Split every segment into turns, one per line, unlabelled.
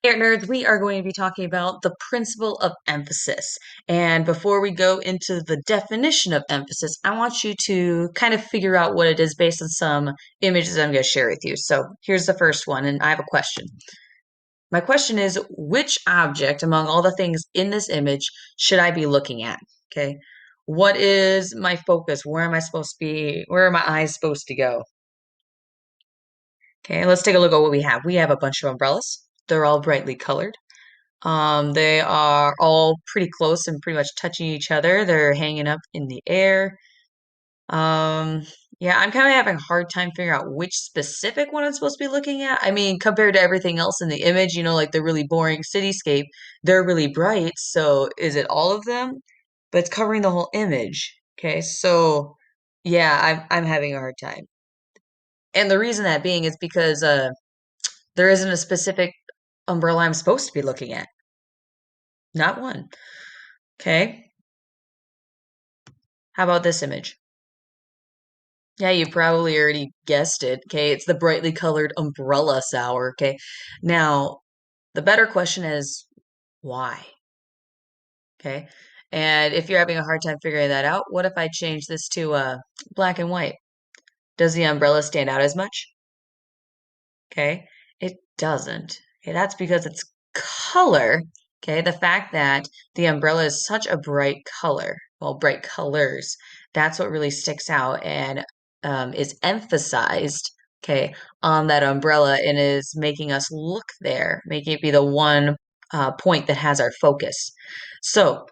Hey, nerds, we are going to be talking about the principle of emphasis. And before we go into the definition of emphasis, I want you to kind of figure out what it is based on some images I'm going to share with you. So here's the first one, and I have a question. My question is, which object among all the things in this image should I be looking at? Okay. What is my focus? Where am I supposed to be? Where are my eyes supposed to go? Okay, let's take a look at what we have. We have a bunch of umbrellas. They're all brightly colored. They are all pretty close and pretty much touching each other. They're hanging up in the air. Um, yeah, I'm kind of having a hard time figuring out which specific one I'm supposed to be looking at. I mean, compared to everything else in the image, like the really boring cityscape, they're really bright. So is it all of them? But it's covering the whole image. Okay, so yeah, I'm having a hard time. And the reason that being is because there isn't a specific umbrella I'm supposed to be looking at. Not one. Okay. How about this image? Yeah, you probably already guessed it. Okay, it's the brightly colored umbrella sour. Okay, now the better question is why? Okay, and if you're having a hard time figuring that out, what if I change this to black and white? Does the umbrella stand out as much? Okay, it doesn't. Okay, that's because it's color. Okay, the fact that the umbrella is such a bright color, well, bright colors, that's what really sticks out and is emphasized, okay, on that umbrella and is making us look there, making it be the one point that has our focus. So,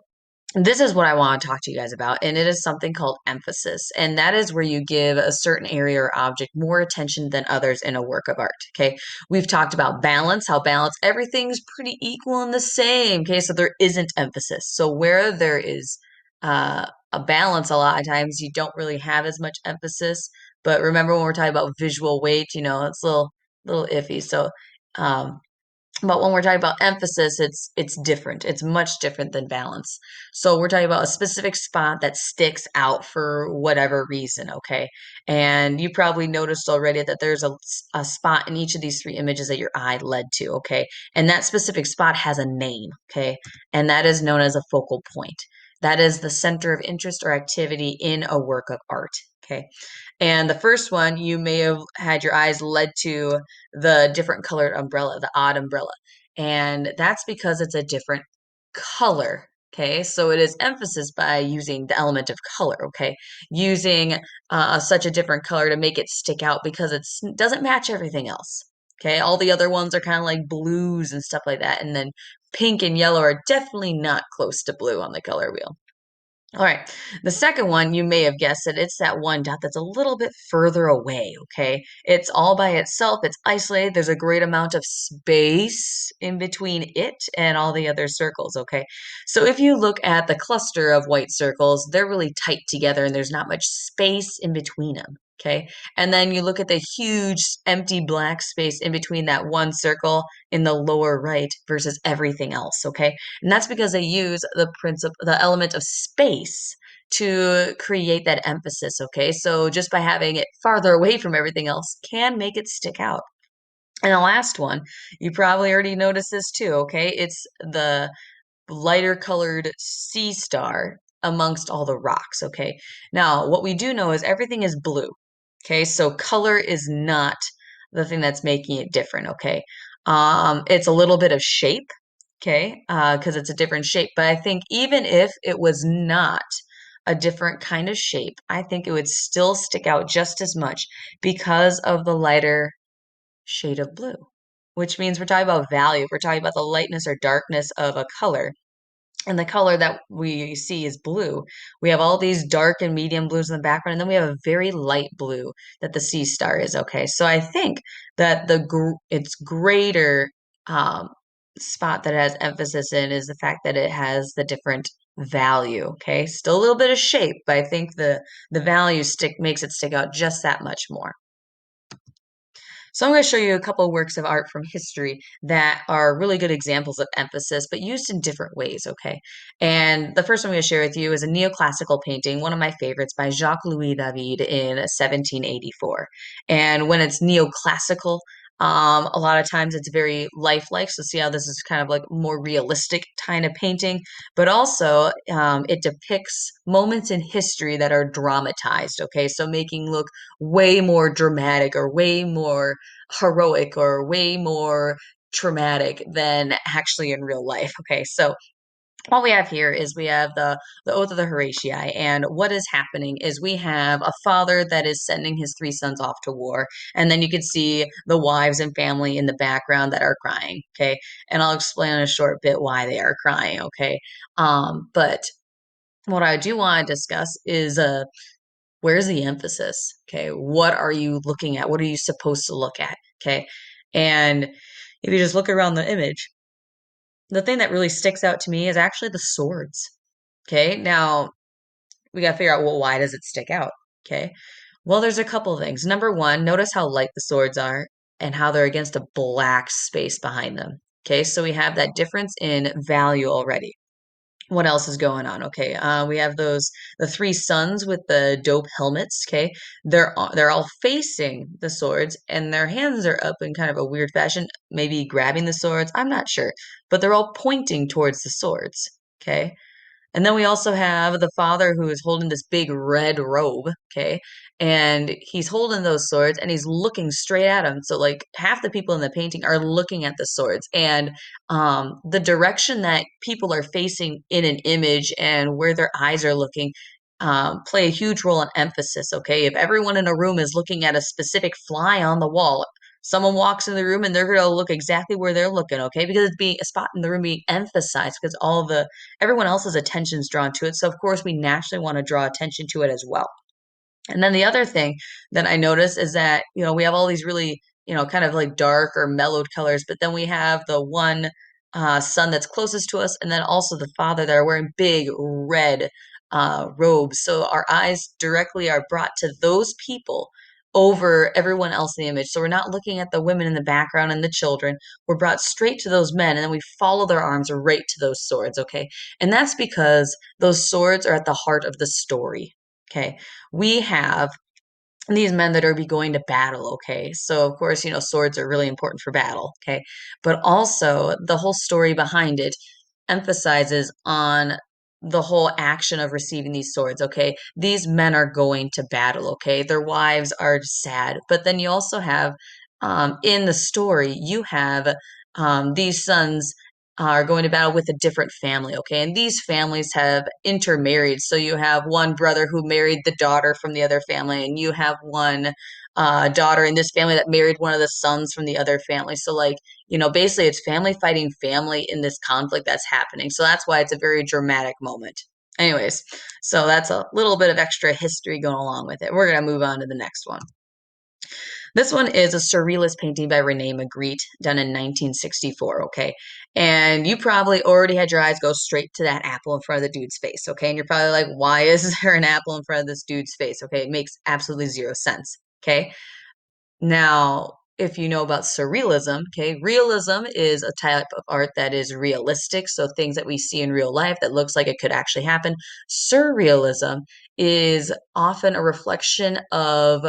this is what I want to talk to you guys about, and it is something called emphasis. And that is where you give a certain area or object more attention than others in a work of art. Okay. We've talked about balance, how balance, everything's pretty equal and the same. Okay. So there isn't emphasis. So where there is a balance, a lot of times you don't really have as much emphasis. But remember when we're talking about visual weight, it's a little iffy. So, um, but when we're talking about emphasis, it's different. It's much different than balance. So we're talking about a specific spot that sticks out for whatever reason, okay? And you probably noticed already that there's a spot in each of these three images that your eye led to, okay? And that specific spot has a name, okay? And that is known as a focal point. That is the center of interest or activity in a work of art, okay? And the first one, you may have had your eyes led to the different colored umbrella, the odd umbrella. And that's because it's a different color. Okay, so it is emphasis by using the element of color. Okay, using such a different color to make it stick out because it doesn't match everything else. Okay, all the other ones are kind of like blues and stuff like that. And then pink and yellow are definitely not close to blue on the color wheel. All right. The second one, you may have guessed it. It's that one dot that's a little bit further away, okay? It's all by itself. It's isolated. There's a great amount of space in between it and all the other circles, okay? So if you look at the cluster of white circles, they're really tight together and there's not much space in between them, okay? And then you look at the huge empty black space in between that one circle in the lower right versus everything else, okay? And that's because they use the element of space to create that emphasis, okay? So just by having it farther away from everything else can make it stick out. And the last one, you probably already noticed this too, okay? It's the lighter colored sea star amongst all the rocks, okay? Now, what we do know is everything is blue, okay? So color is not the thing that's making it different, okay? It's a little bit of shape, okay? Because it's a different shape. But I think even if it was not a different kind of shape, I think it would still stick out just as much because of the lighter shade of blue, which means we're talking about value. We're talking about the lightness or darkness of a color. And the color that we see is blue. We have all these dark and medium blues in the background, and then we have a very light blue that the sea star is. Okay, so I think that its greater um, spot that it has emphasis in is the fact that it has the different value. Okay, still a little bit of shape, but I think the value stick makes it stick out just that much more. So I'm going to show you a couple of works of art from history that are really good examples of emphasis, but used in different ways, okay? And the first one I'm going to share with you is a neoclassical painting, one of my favorites by Jacques-Louis David in 1784. And when it's neoclassical, A lot of times it's very lifelike. So see how this is kind of like more realistic kind of painting, but also it depicts moments in history that are dramatized. Okay, so making look way more dramatic or way more heroic or way more traumatic than actually in real life. Okay, so what we have here is we have the oath of the Horatii, and what is happening is we have a father that is sending his three sons off to war, and then you can see the wives and family in the background that are crying. Okay, and I'll explain in a short bit why they are crying. Okay, but what I do want to discuss is where's the emphasis? Okay, what are you looking at? What are you supposed to look at? Okay, and if you just look around the image, the thing that really sticks out to me is actually the swords. Okay, now we got to figure out, well, why does it stick out? Okay, well, there's a couple of things. Number one, notice how light the swords are and how they're against a black space behind them. Okay, so we have that difference in value already. What else is going on? Okay, we have the three sons with the dope helmets. Okay, they're all facing the swords, and their hands are up in kind of a weird fashion, maybe grabbing the swords. I'm not sure, but they're all pointing towards the swords. Okay, and then we also have the father who is holding this big red robe, okay? And he's holding those swords and he's looking straight at them. So like half the people in the painting are looking at the swords. And the direction that people are facing in an image and where their eyes are looking play a huge role in emphasis, okay? If everyone in a room is looking at a specific fly on the wall, someone walks in the room and they're going to look exactly where they're looking, okay? Because it's being a spot in the room being emphasized because all the everyone else's attention is drawn to it. So of course we naturally want to draw attention to it as well. And then the other thing that I notice is that, we have all these really, kind of like dark or mellowed colors, but then we have the one son that's closest to us, and then also the father that are wearing big red robes. So our eyes directly are brought to those people over everyone else in the image. So we're not looking at the women in the background and the children. We're brought straight to those men, and then we follow their arms right to those swords, okay? And that's because those swords are at the heart of the story. Okay, we have these men that are be going to battle, okay? So of course, swords are really important for battle, okay? But also the whole story behind it emphasizes on the whole action of receiving these swords, okay? These men are going to battle, okay? Their wives are sad. But then you also have in the story, you have these sons are going to battle with a different family, okay? And these families have intermarried. So you have one brother who married the daughter from the other family, and you have one daughter in this family that married one of the sons from the other family. So, like, basically it's family fighting family in this conflict that's happening. So that's why it's a very dramatic moment. Anyways, so that's a little bit of extra history going along with it. We're going to move on to the next one. This one is a surrealist painting by Rene Magritte done in 1964, okay? And you probably already had your eyes go straight to that apple in front of the dude's face, okay? And you're probably like, why is there an apple in front of this dude's face? Okay, it makes absolutely zero sense, okay? Now, if you know about surrealism, okay, realism is a type of art that is realistic, so things that we see in real life that looks like it could actually happen. Surrealism is often a reflection of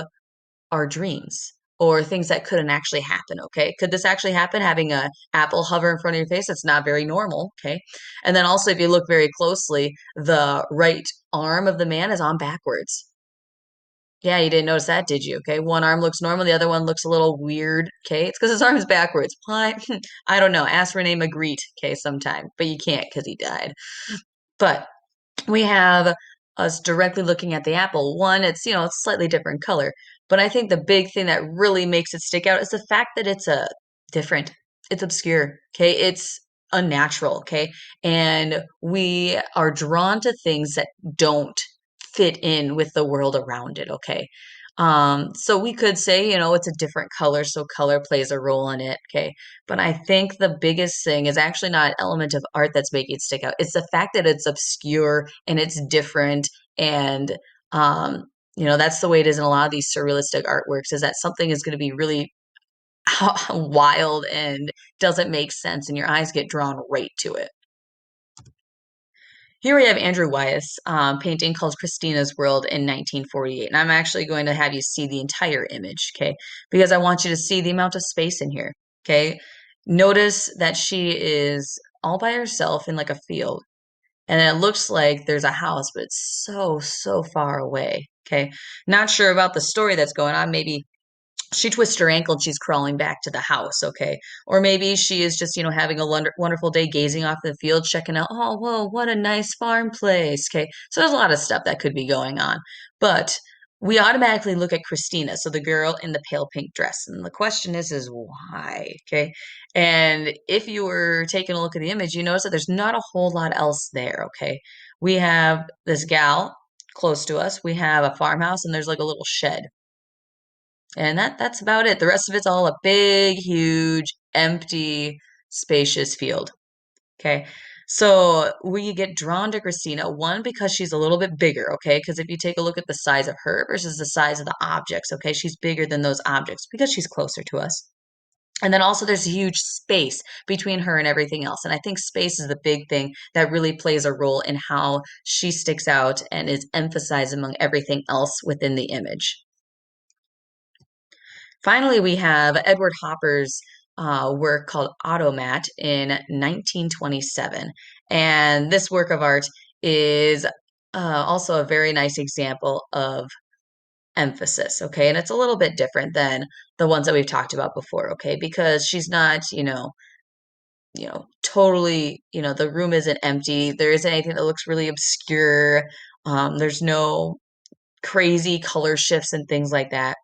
our dreams or things that couldn't actually happen, okay? Could this actually happen, having a apple hover in front of your face? It's not very normal, okay? And then also, if you look very closely, the right arm of the man is on backwards. Yeah, you didn't notice that, did you? Okay, one arm looks normal, the other one looks a little weird. Okay, it's because his arm's backwards. Why? I don't know. Ask Rene Magritte, okay, sometime, but you can't because he died. But we have us directly looking at the apple. One, it's slightly different color, but I think the big thing that really makes it stick out is the fact that it's a different, it's obscure, okay? It's unnatural, okay? And we are drawn to things that don't fit in with the world around it, okay? So we could say, it's a different color, so color plays a role in it, okay? But I think the biggest thing is actually not an element of art that's making it stick out. It's the fact that it's obscure and it's different. And, that's the way it is in a lot of these surrealistic artworks, is that something is going to be really wild and doesn't make sense, and your eyes get drawn right to it. Here we have Andrew Wyeth's painting called Christina's World in 1948. And I'm actually going to have you see the entire image, okay? Because I want you to see the amount of space in here, okay? Notice that she is all by herself in like a field. And it looks like there's a house, but it's so, so far away, okay? Not sure about the story that's going on. Maybe she twists her ankle and she's crawling back to the house, okay? Or maybe she is just, having a wonderful day gazing off the field, checking out, oh, whoa, what a nice farm place, okay? So there's a lot of stuff that could be going on. But we automatically look at Christina, so the girl in the pale pink dress. And the question is why, okay? And if you were taking a look at the image, you notice that there's not a whole lot else there, okay? We have this gal close to us. We have a farmhouse and there's like a little shed. And that's about it. The rest of it's all a big, huge, empty, spacious field. Okay. So we get drawn to Christina, one, because she's a little bit bigger, okay? Because if you take a look at the size of her versus the size of the objects, okay, she's bigger than those objects because she's closer to us. And then also there's a huge space between her and everything else. And I think space is the big thing that really plays a role in how she sticks out and is emphasized among everything else within the image. Finally, we have Edward Hopper's work called Automat in 1927. And this work of art is also a very nice example of emphasis, okay? And it's a little bit different than the ones that we've talked about before, okay? Because she's not, totally, the room isn't empty. There isn't anything that looks really obscure. There's no crazy color shifts and things like that.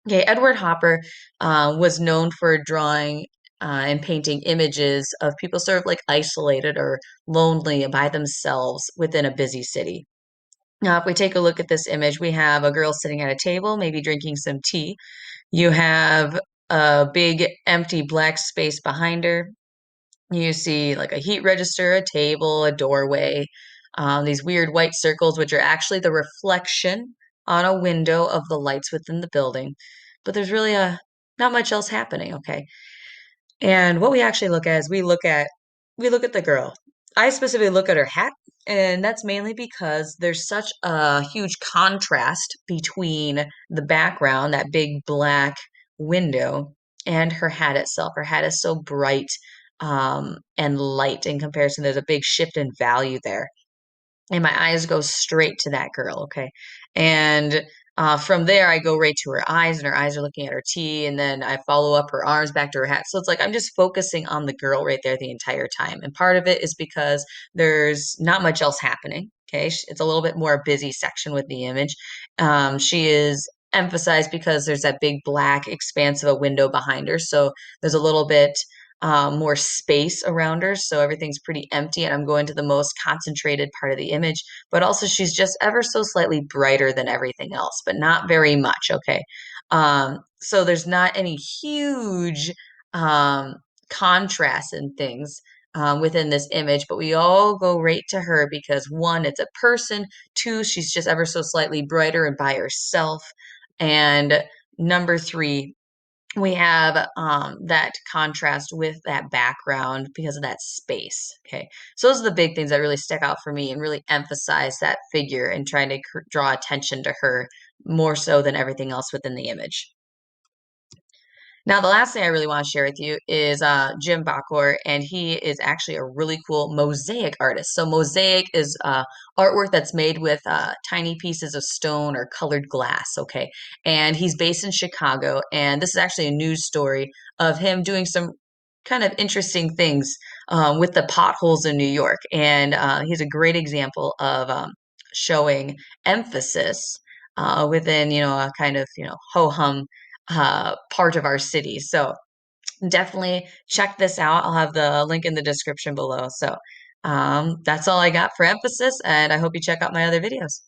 Okay, Edward Hopper was known for drawing and painting images of people sort of like isolated or lonely by themselves within a busy city. Now, if we take a look at this image, we have a girl sitting at a table, maybe drinking some tea. You have a big empty black space behind her. You see like a heat register, a table, a doorway, these weird white circles, which are actually the reflection on a window of the lights within the building. But there's really not much else happening, okay? And what we actually look at is we look at the girl. I specifically look at her hat, and that's mainly because there's such a huge contrast between the background, that big black window, and her hat itself. Her hat is so bright and light in comparison. There's a big shift in value there and my eyes go straight to that girl, okay? And from there, I go right to her eyes, and her eyes are looking at her tea, and then I follow up her arms back to her hat. So it's like I'm just focusing on the girl right there the entire time. And part of it is because there's not much else happening, okay? It's a little bit more busy section with the image. She is emphasized because there's that big black expanse of a window behind her. So there's a little bit more space around her. So everything's pretty empty, and I'm going to the most concentrated part of the image. But also, she's just ever so slightly brighter than everything else, but not very much. Okay. So there's not any huge contrast and things. Within this image, but we all go right to her because one, it's a person, two, she's just ever so slightly brighter and by herself, and number three, we have that contrast with that background because of that space. Okay. So those are the big things that really stick out for me and really emphasize that figure and trying to draw attention to her more so than everything else within the image. Now, the last thing I really want to share with you is Jim Bakker, and he is actually a really cool mosaic artist. So, mosaic is artwork that's made with tiny pieces of stone or colored glass, okay? And he's based in Chicago, and this is actually a news story of him doing some kind of interesting things with the potholes in New York. And he's a great example of showing emphasis within, a kind of, ho-hum part of our city. So definitely check this out. I'll have the link in the description below. So that's all I got for emphasis, and I hope you check out my other videos.